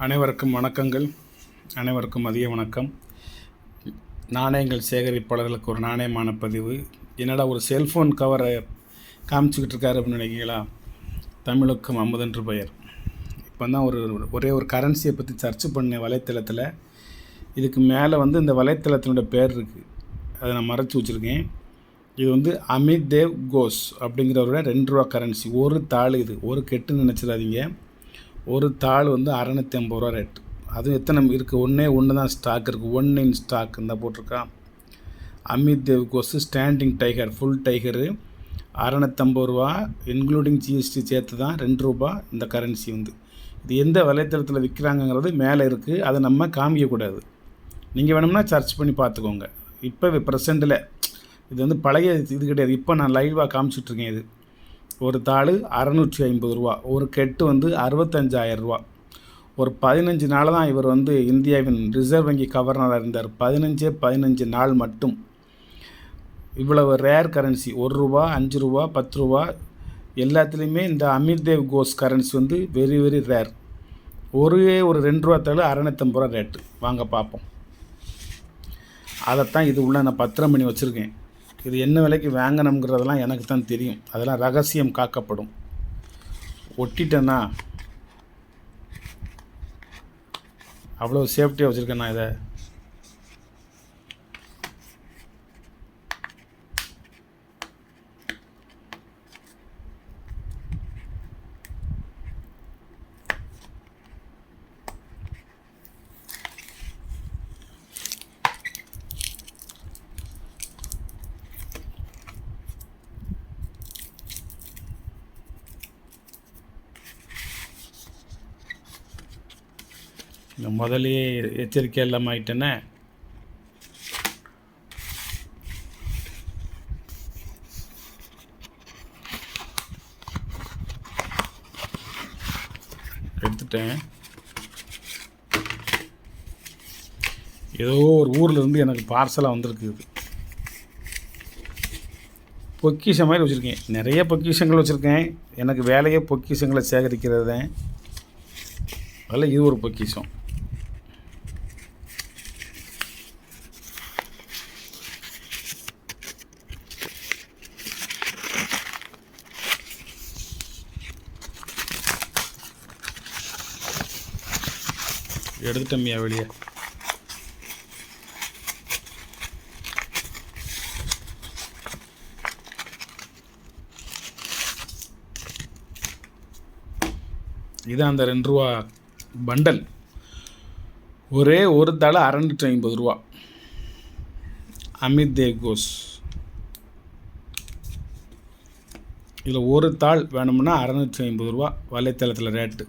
அனைவருக்கும் வணக்கங்கள். அனைவருக்கும் மதிய வணக்கம். நாணயங்கள் சேகரிப்பாளர்களுக்கு ஒரு நாணயமான பதிவு. என்னடா ஒரு செல்ஃபோன் கவரை காமிச்சிக்கிட்டு இருக்காரு அப்படின்னு நினைக்கிறீங்களா? தமிழுக்கும் அமுதென்று பெயர். இப்போ தான் ஒரே ஒரு கரன்சியை பற்றி சர்ச் பண்ணேன் வலைத்தளத்தில். இதுக்கு மேலே இந்த வலைத்தளத்தினுடைய பேர் இருக்குது, அதை நான் மறைச்சி வச்சுருக்கேன். இது அமித் தேவ் கோஸ் அப்படிங்கிறவரோட 2 ரூபா கரன்சி. ஒரு தாள், இது ஒரு கெட்டுன்னு நினச்சிடாதீங்க. ஒரு தாள் 650 ரூபா ரேட்டு. அதுவும் எத்தனை இருக்குது? ஒன்று தான் ஸ்டாக் இருக்குது. 1 இன் ஸ்டாக் இந்த போட்டிருக்கான். அமித் தேவ் கோஸ் ஸ்டாண்டிங் டைகர், ஃபுல் டைகரு, 650 ரூபா இன்க்ளூடிங் ஜிஎஸ்டி சேர்த்து தான் 2 ரூபா இந்த கரன்சி. இது எந்த வலைத்தளத்தில் விற்கிறாங்கங்கிறது மேலே இருக்குது, அதை நம்ம காமிக்கக்கூடாது. நீங்கள் வேணும்னா சர்ச் பண்ணி பார்த்துக்கோங்க. இப்போ ப்ரெசண்ட்டில் இது பழைய இது கிடையாது. இப்போ நான் லைவாக காமிச்சிட்ருக்கேன். இது ஒரு தாள் 650 ரூபா, ஒரு கெட்டு 65,000 ரூபா. ஒரு 15 நாள் தான் இவர் இந்தியாவின் ரிசர்வ் வங்கி கவர்னராக இருந்தார். 15 நாள் மட்டும் இவ்வளவு ரேர் கரன்சி. 1 ரூபா, 5 ரூபா, 10 ரூபா எல்லாத்துலேயுமே இந்த அமித் தேவ் கோஸ் கரன்சி வெரி வெரி ரேர். ஒரு 2 ரூபா தாள் 650 ரூபா ரேட்டு. வாங்க பார்ப்போம். அதைத்தான் இது உள்ள நான் பத்திரம் பண்ணி வச்சுருக்கேன். இது என்ன விலைக்கு வாங்கணுங்கிறதெல்லாம் எனக்கு தான் தெரியும். அதெல்லாம் ரகசியம் காக்கப்படும். ஒட்டிட்டேன்னா அவ்வளோ சேஃப்டியாக வச்சுருக்கேன் நான் இதை. இந்த முதலையே எச்சரிக்கை இல்லாமல் ஆகிட்டேன்னே. எடுத்துட்டேன். ஏதோ ஒரு ஊர்லேருந்து எனக்கு பார்சலாக வந்திருக்குது. பொக்கிஷம் மாதிரி வச்சுருக்கேன். நிறைய பொக்கிஷங்கள் வச்சுருக்கேன். எனக்கு வேலையே பொக்கிஷங்களை சேகரிக்கிறது தான். அதில் இது ஒரு பொக்கிஷம். எடுத்துட்டோம்யா வெளியே. இதுதான் அந்த 2 ரூபா பண்டல். ஒரே ஒரு தாள் 650 ரூபா. அமித் தேவ் கோஸ். இதில் ஒரு தாள் வேணும்னா 650 ரூபா வலைத்தளத்தில் ரேட்டு.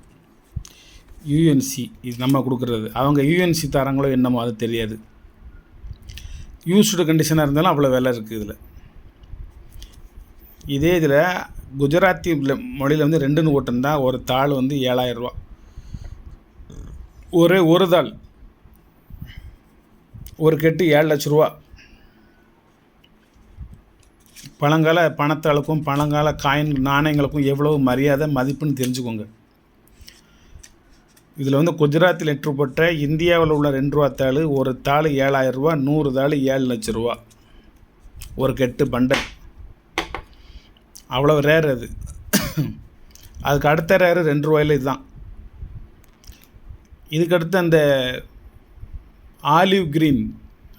யூஎன்சி இது நம்ம கொடுக்குறது. அவங்க யூஎன்சி தராங்களோ என்னமோ அது தெரியாது. யூஸ்டு கண்டிஷனாக இருந்தாலும் அவ்வளோ விலை இருக்குது இதில். இதே இதில் குஜராத்தி மொழியில் 2 ஓட்டுந்தான். ஒரு தாள் 7,000 ரூபா. ஒரே ஒரு தாள், ஒரு கெட்டு 7 லட்ச ரூபா. பழங்கால பணத்தாளுக்கும் பழங்கால காயின் நாணயங்களுக்கும் எவ்வளவு மரியாதை மதிப்புன்னு தெரிஞ்சுக்கோங்க. இதில் குஜராத்தி லெட்ரு போட்ட இந்தியாவில் உள்ள 2 ரூபா தாள். ஒரு தாள் 7,000 ரூபா, 100 தாள் 7 லட்ச ரூபா. ஒரு கெட்டு பண்டல். அவ்வளோ ரேர் அது. அதுக்கு அடுத்த ரேரு 2 ரூபாயில் இதுதான். இதுக்கடுத்து அந்த ஆலிவ் க்ரீன்,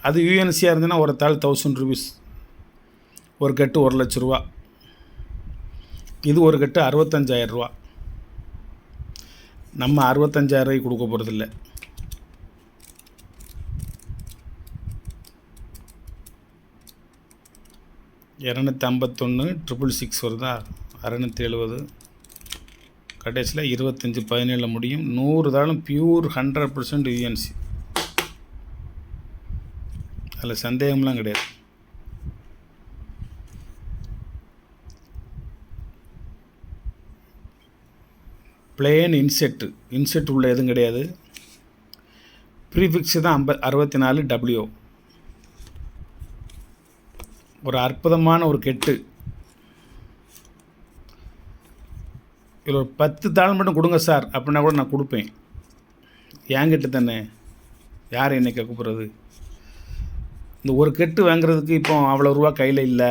அது யூஎன்சியாக இருந்ததுன்னா ஒரு தாள் 1000 ருபீஸ். ஒரு கெட்டு 1 லட்ச ரூபா. இது ஒரு கெட்டு 65,000 ரூபா. நம்ம 65,000 ரூபாய்க்கு கொடுக்க போகிறதில்ல. $251,666 வருதா? 670 கடைசியில் 25/17 முடியும். 100 தாளும் பியூர் 100% யூஎன்சி. அதில் சந்தேகம்லாம் கிடையாது. பிளேன் இன்செட் உள்ள எதுவும் கிடையாது. ப்ரீஃபிக்ஸு தான் 64W. ஒரு அற்புதமான ஒரு கெட்டு. இதில் ஒரு 10 தாள் மட்டும் கொடுங்க சார் அப்படின்னா கூட நான் கொடுப்பேன். என்கிட்ட தானே, யார் என்னை கேட்க போகிறது? இந்த ஒரு கட்டு வாங்குறதுக்கு இப்போ அவ்வளோ ரூபா கையில் இல்லை.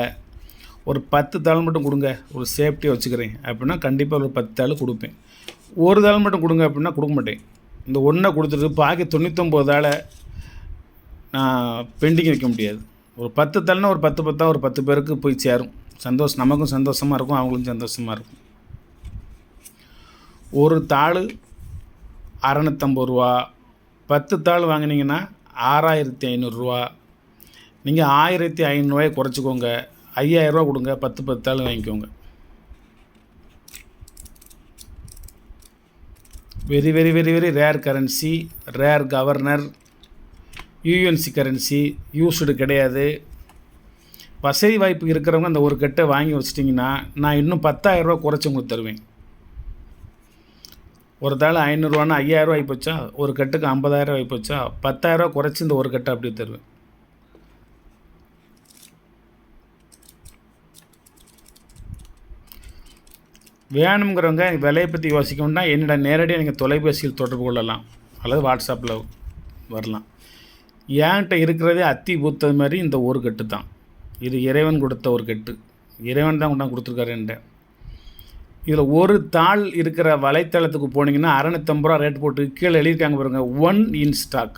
ஒரு 10 தாள் மட்டும் கொடுங்க, ஒரு சேஃப்டியாக வச்சுக்கிறேன் அப்படின்னா கண்டிப்பாக ஒரு 10 தாள் கொடுப்பேன். ஒரு தாள் மட்டும் கொடுங்க அப்படின்னா கொடுக்க மாட்டேன். இந்த ஒன்றை கொடுத்துட்டு பாக்கி 99 தாளை நான் பெண்டிங் வைக்க முடியாது. ஒரு 10 தாள்னா ஒரு 10 10 ஒரு 10 பேருக்கு போய் சேரும். சந்தோஷம், நமக்கும் சந்தோஷமாக இருக்கும், அவங்களுக்கும் சந்தோஷமாக இருக்கும். ஒரு தாள் 650 ரூபா, 10 தாள் வாங்கினீங்கன்னா 6500 ரூபா. நீங்கள் 1500 ரூபாயை குறைச்சிக்கோங்க, 5000 ரூபா கொடுங்க, 10 தாள் வாங்கிக்கோங்க. Very very very very rare currency, rare governor, UNC currency, used கிடையாது. வசதி வாய்ப்பு இருக்கிறவங்க அந்த ஒரு கட்டை வாங்கி வச்சிட்டிங்கன்னா நான் இன்னும் 10,000 ரூபா குறைச்சி உங்களுக்கு தருவேன். ஒரு தாள் 500 ரூபான்னா 5000 ரூபா ஆகிப்போச்சா, ஒரு கட்டுக்கு 50,000 ரூபா ஆகிப்போச்சா, 10,000 ரூபா குறைச்சி இந்த ஒரு கட்டை அப்படியே தருவேன். வேணுங்கிறவங்க விலையை பற்றி யோசிக்கணும்னா என்னிடம் நேரடியாக நீங்கள் தொலைபேசியில் தொடர்பு கொள்ளலாம், அல்லது வாட்ஸ்அப்பில் வரலாம். என்கிட்ட இருக்கிறதே அத்தி பூத்தது மாதிரி இந்த ஒரு கட்டு தான். இது இறைவன் கொடுத்த ஒரு கட்டு, இறைவன் தான் கொண்டாந்து கொடுத்துருக்காரு என்கிட்ட. இதில் ஒரு தாள் இருக்கிற வலைத்தளத்துக்கு போனீங்கன்னா 650 ரூபா ரேட் போட்டு கீழே எழுதியிருக்காங்க பாருங்கள், 1 இன் ஸ்டாக்.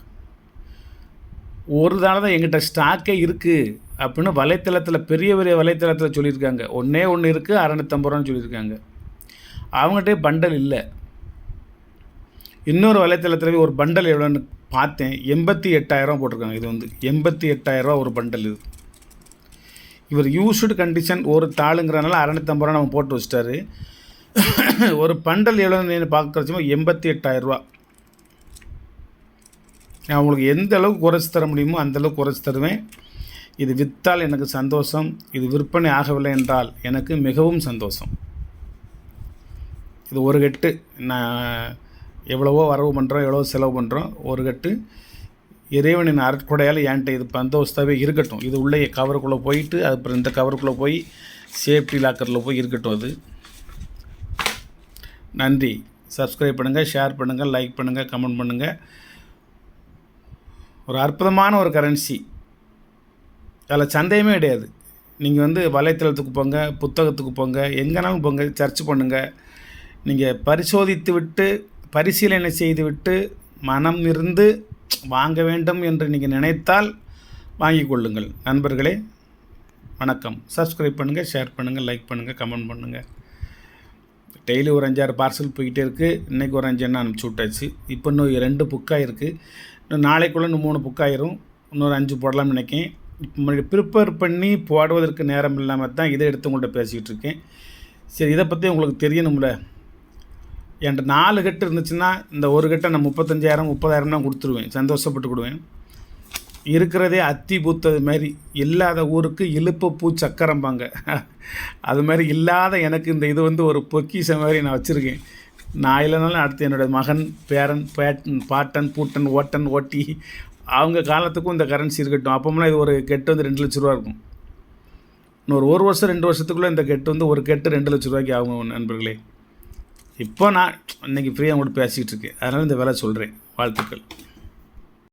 ஒரு தாள் தான் எங்கிட்ட ஸ்டாக்கே இருக்குது அப்படின்னு வலைத்தளத்தில், பெரிய பெரிய வலைத்தளத்தில் சொல்லியிருக்காங்க. ஒன்று இருக்குது 650 ரூபான்னு சொல்லியிருக்காங்க. அவங்ககிட்டே பண்டல் இல்லை. இன்னொரு வலைத்தளத்தில் ஒரு பண்டல் எவ்வளோன்னு பார்த்தேன், 88,000 போட்டிருக்காங்க. இது வந்து 88,000 ரூபா ஒரு பண்டல். இது இவர் யூஸ்டு கண்டிஷன் ஒரு தாளுங்கிறனால 650 ரூபா நம்ம போட்டு வச்சிட்டாரு. ஒரு பண்டல் எவ்வளோன்னு பார்க்குறச்சுமோ 88,000 ரூபா. நான் உங்களுக்கு எந்த அளவுக்கு குறைச்சி தர முடியுமோ அந்தளவுக்கு குறைச்சி தருவேன். இது விற்றால் எனக்கு சந்தோஷம், இது விற்பனை ஆகவில்லை என்றால் எனக்கு மிகவும் சந்தோஷம். இது ஒரு கட்டு நான் எவ்வளவோ வரவு பண்ணுறோம், எவ்வளோ செலவு பண்ணுறோம். ஒரு கட்டு இறைவனின் அருட்கொடையால் என்கிட்ட இது பந்தோஸ்தாவே இருக்கட்டும். இது உள்ளே கவருக்குள்ளே போயிட்டு அப்புறம் இந்த கவருக்குள்ளே போய் சேஃப்டி லாக்கரில் போய் இருக்கட்டும். அது நன்றி. சப்ஸ்கிரைப் பண்ணுங்கள், ஷேர் பண்ணுங்கள், லைக் பண்ணுங்கள், கமெண்ட் பண்ணுங்கள். ஒரு அற்புதமான ஒரு கரன்சி, அதில் சந்தேகமே கிடையாது. நீங்கள் வந்து வலைத்தளத்துக்கு போங்க, புத்தகத்துக்கு போங்க, எங்கேனாலும் போங்க, சர்ச் பண்ணுங்கள். நீங்கள் பரிசோதித்து விட்டு, பரிசீலனை செய்து விட்டு, மனம் இருந்து வாங்க வேண்டும் என்று நீங்கள் நினைத்தால் வாங்கிக் கொள்ளுங்கள். நண்பர்களே வணக்கம். சப்ஸ்கிரைப் பண்ணுங்கள், ஷேர் பண்ணுங்கள், லைக் பண்ணுங்கள், கமெண்ட் பண்ணுங்கள். டெய்லி ஒரு 5-6 பார்சல் போய்கிட்டே இருக்குது. இன்றைக்கி ஒரு 5 எண்ணெய் அனுப்பிச்சி விட்டாச்சு. இப்போ இன்னும் 2 புக்காக இருக்குது. இன்னும் நாளைக்குள்ளே இன்னும் 3 புக்காயிரும். இன்னொரு 5 போடலாம்னு நினைக்கேன். இப்போ ப்ரிப்பேர் பண்ணி போடுவதற்கு நேரம் இல்லாமல் தான் இதை எடுத்து உங்கள்கிட்ட பேசிக்கிட்டு இருக்கேன். சரி, இதை பற்றி உங்களுக்கு தெரியணும்ல. என்கிட்ட 4 கட்டு இருந்துச்சுன்னா இந்த ஒரு கட்டை நான் 35,000 30,000 தான் கொடுத்துருவேன், சந்தோஷப்பட்டு கொடுவேன். இருக்கிறதே அத்தி பூத்தது மாதிரி, இல்லாத ஊருக்கு இழுப்பு பூ சக்கரம்பாங்க. அது மாதிரி இல்லாத எனக்கு இந்த இது வந்து ஒரு பொக்கிஷம் மாதிரி நான் வச்சுருக்கேன். நான் இல்லைனாலும் அடுத்து என்னோடய மகன், பேரன், பாட்டன், பூட்டன், ஓட்டன், ஓட்டி அவங்க காலத்துக்கும் இந்த கரன்சி இருக்கட்டும். அப்போம்லாம் இது ஒரு கெட்டு வந்து 2 லட்ச ரூபா இருக்கும். இன்னொரு 1 வருஷம் 2 வருஷத்துக்குள்ளே இந்த கெட்டு வந்து ஒரு கெட்டு 2 லட்ச ரூபாய்க்கு ஆகும் நண்பர்களே. இப்போ நான் இன்றைக்கி ஃப்ரீயாக உங்கள்கிட்ட பேசிக்கிட்டு இருக்கேன், அதனால் இந்த வேலை சொல்கிறேன். வாழ்த்துக்கள்.